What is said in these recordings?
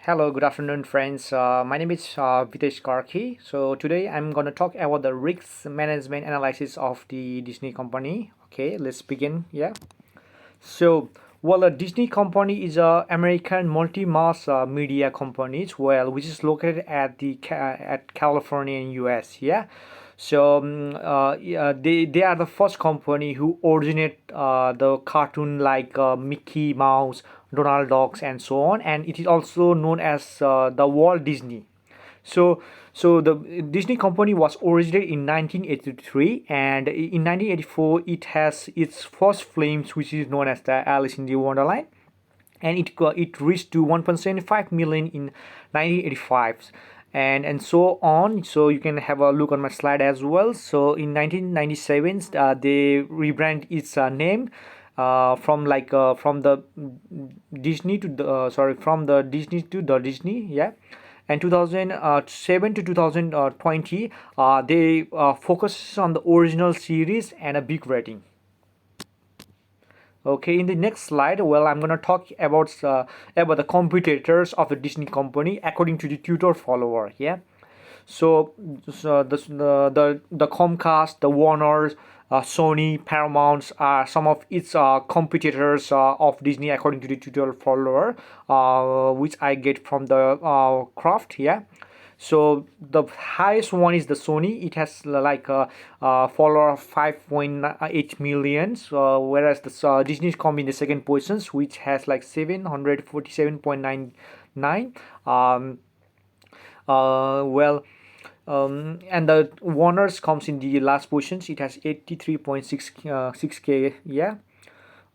Hello, good afternoon, friends. My name is Vitesh Karki. So today I'm gonna talk about the risk management analysis of the Disney company. Okay, let's begin. Yeah. So, the Disney company is a American multi-mass media company, which is located at California in US. Yeah. So, yeah, they are the first company who originate the cartoon like Mickey Mouse, Donald Ducks, and so on, and it is also known as the Walt Disney. So, so the Disney company was originated in 1983, and in 1984 it has its first films, which is known as the Alice in the Wonderland, and it reached to 1.75 million in 1985, and so on. So you can have a look on my slide as well. So in 1997, they rebrand its name. From the Disney to the from the Disney to the Disney, yeah. And 2007 to 2020, they focus on the original series and a big rating. Okay, in the next slide, I'm gonna talk about the competitors of the Disney company according to the Twitter follower. Yeah, so, the Comcast, the Warners, Sony, Paramount are some of its competitors of Disney according to the Twitter follower, which I get from the Craft. Yeah. So the highest one is the Sony. It has like a follower of 5.8 million, whereas the Disney come in the second positions, which has like 747.99. Well, and the Warner's comes in the last positions. It has 83.6k. Yeah.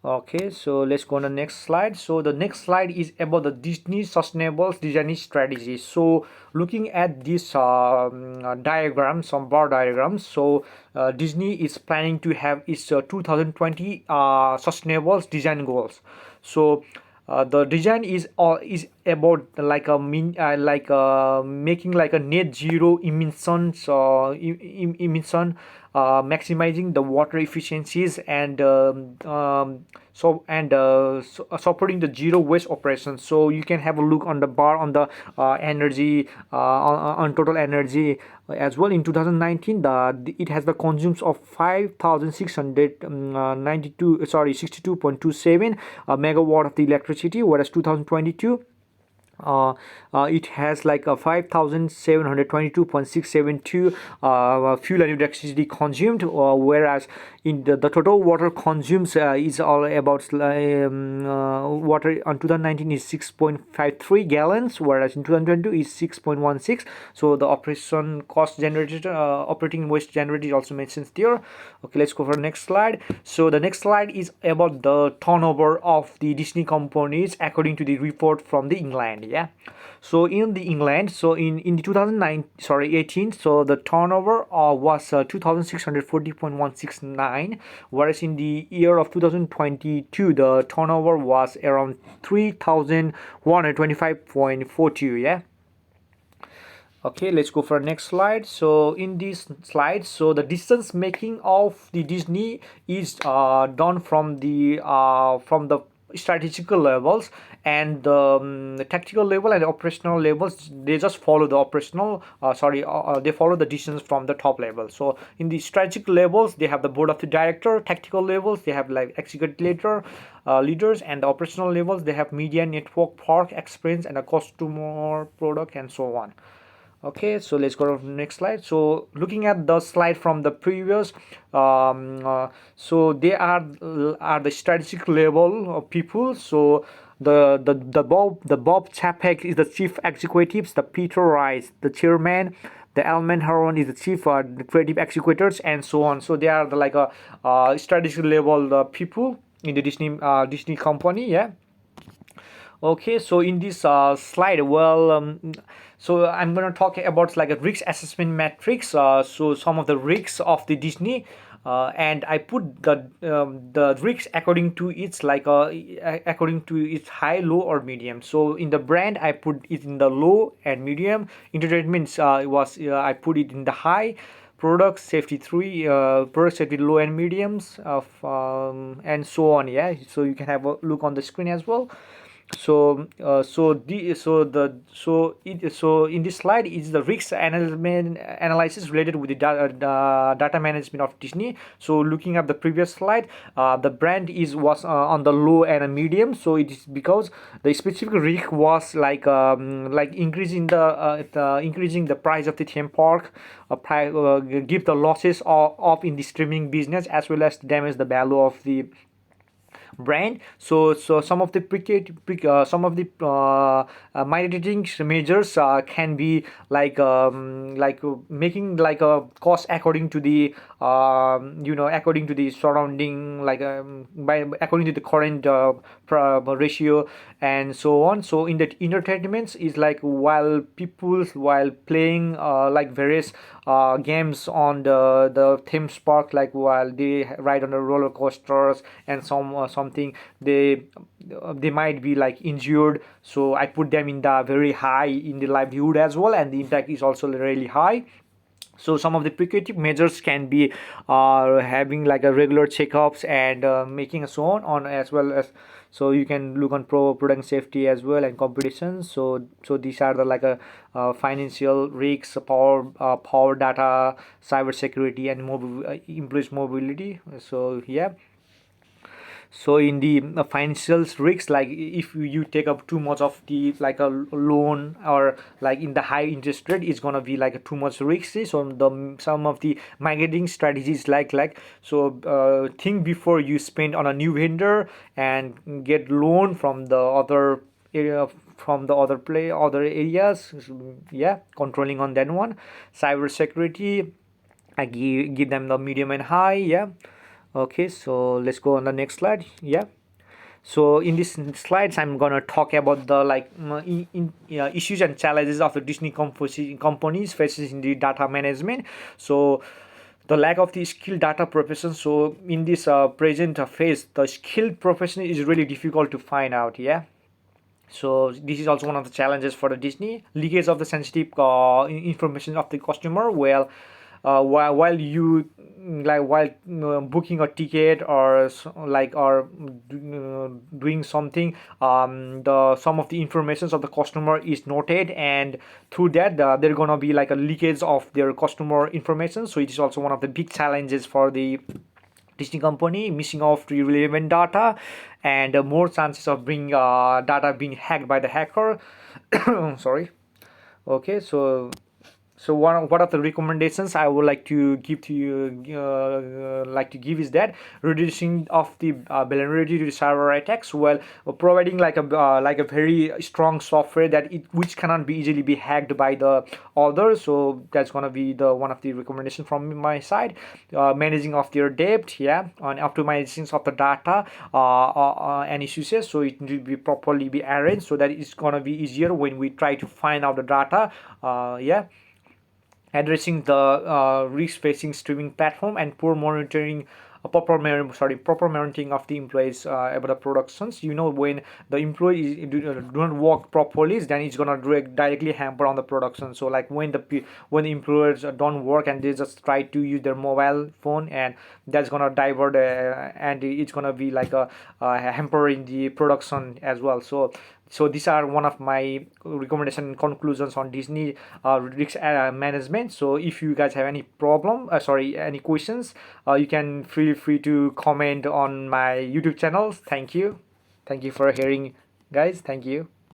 Okay, so let's go on the next slide. So the next slide is about the Disney sustainable design strategy. So looking at this diagram, some bar diagrams. So Disney is planning to have its 2020 sustainable design goals. So the design is about like a making like a net zero emissions emission, maximizing the water efficiencies and supporting the zero waste operations. So you can have a look on the bar on the energy on total energy as well. In 2019, it has the consumes of 5,692 62.27 megawatt of the electricity, whereas 2022 it has like a 5,722.672 fuel and electricity consumed, whereas in the total water consumes is all about water on 2019 is 6.53 gallons, whereas in 2022 is 6.16. So the operation cost generated, operating waste generated also mentions there. Okay, let's go for the next slide. So the next slide is about the turnover of the Disney companies according to the report from the England. Yeah. So in the England, so in the 18, so the turnover was 2,640.169, whereas in the year of 2022 the turnover was around 3,125.42. Yeah. Okay, let's go for the next slide. So in this slide, so the distance making of the Disney is done from the strategical levels, and the tactical level and the operational levels, they just follow the operational they follow the distance from the top level. So in the strategic levels they have the board of the director, tactical levels they have like executive leaders, and the operational levels they have media network, park experience, and a customer product, and so on. Okay, so let's go to the next slide. So looking at the slide from the previous, so they are the strategic level of people. So the Bob Chapek is the chief executives, the Peter Rice the chairman, the Elman Haron is the chief creative executors, and so on. So they are the, like a strategic level people in the Disney company. Yeah. Okay, so in this slide, so I'm gonna talk about like a risk assessment matrix. So some of the risks of the Disney, and I put the risks according to its according to its high, low, or medium. So in the brand, I put it in the low and medium. Entertainment I put it in the high. Product safety low and mediums of and so on. Yeah, so you can have a look on the screen as well. So in this slide is the risk analysis related with the data management of Disney. So looking at the previous slide, the brand was on the low and a medium. So it is because the specific risk was like increasing the price of the theme park, give the losses of in the streaming business, as well as damage the value of the brand. So some of the some of the mitigating measures can be making like a cost according to the according to the surrounding, by according to the current ratio and so on. So in the entertainments is like while playing like various games on the theme park, like while they ride on the roller coasters and something, they might be like injured. So I put them in the very high in the livelihood as well, and the impact is also really high. So some of the precautive measures can be having like a regular checkups and making a so on as well as. So you can look on product safety as well and competition. So these are the like a financial risks, power data, cyber security, and employees mobility. So yeah. So in the financial risks, like if you take up too much of the like a loan, or like in the high interest rate, it's gonna be like too much risky. So the some of the marketing strategies, think before you spend on a new vendor and get loan from the other area, from the other areas. Yeah, controlling on that one. Cyber security, I give them the medium and high. Yeah. Okay, so let's go on the next slide. Yeah. So in this slides, I'm gonna talk about the issues and challenges of the Disney companies faces in the data management. So the lack of the skilled data profession. So in this present phase, the skilled profession is really difficult to find out. Yeah. So this is also one of the challenges for the Disney. Leakage of the sensitive information of the customer. Well, while you while booking a ticket, or doing something, the some of the informations of the customer is noted, and through that there gonna be like a leakage of their customer information. So it is also one of the big challenges for the Disney company, missing of the relevant data, and more chances of being data being hacked by the hacker. Sorry. Okay, so one of the recommendations I would like to give to you, is that reducing of the vulnerability to cyber attacks, while providing like a very strong software that which cannot be easily be hacked by the others. So that's gonna be the one of the recommendation from my side. Managing of their debt, yeah, and optimizations of the data and issues. So it will be properly be arranged, so that it's gonna be easier when we try to find out the data. Yeah. Addressing the risk facing streaming platform, and poor monitoring, proper monitoring of the employees about the productions. When the employees don't work properly, then it's gonna directly hamper on the production. So like when the employers don't work and they just try to use their mobile phone, and that's gonna divert and it's gonna be like a hampering the production as well. So these are one of my recommendation conclusions on Disney risk management. So if you guys have any any questions, you can feel free to comment on my YouTube channel. Thank you for hearing, guys. Thank you.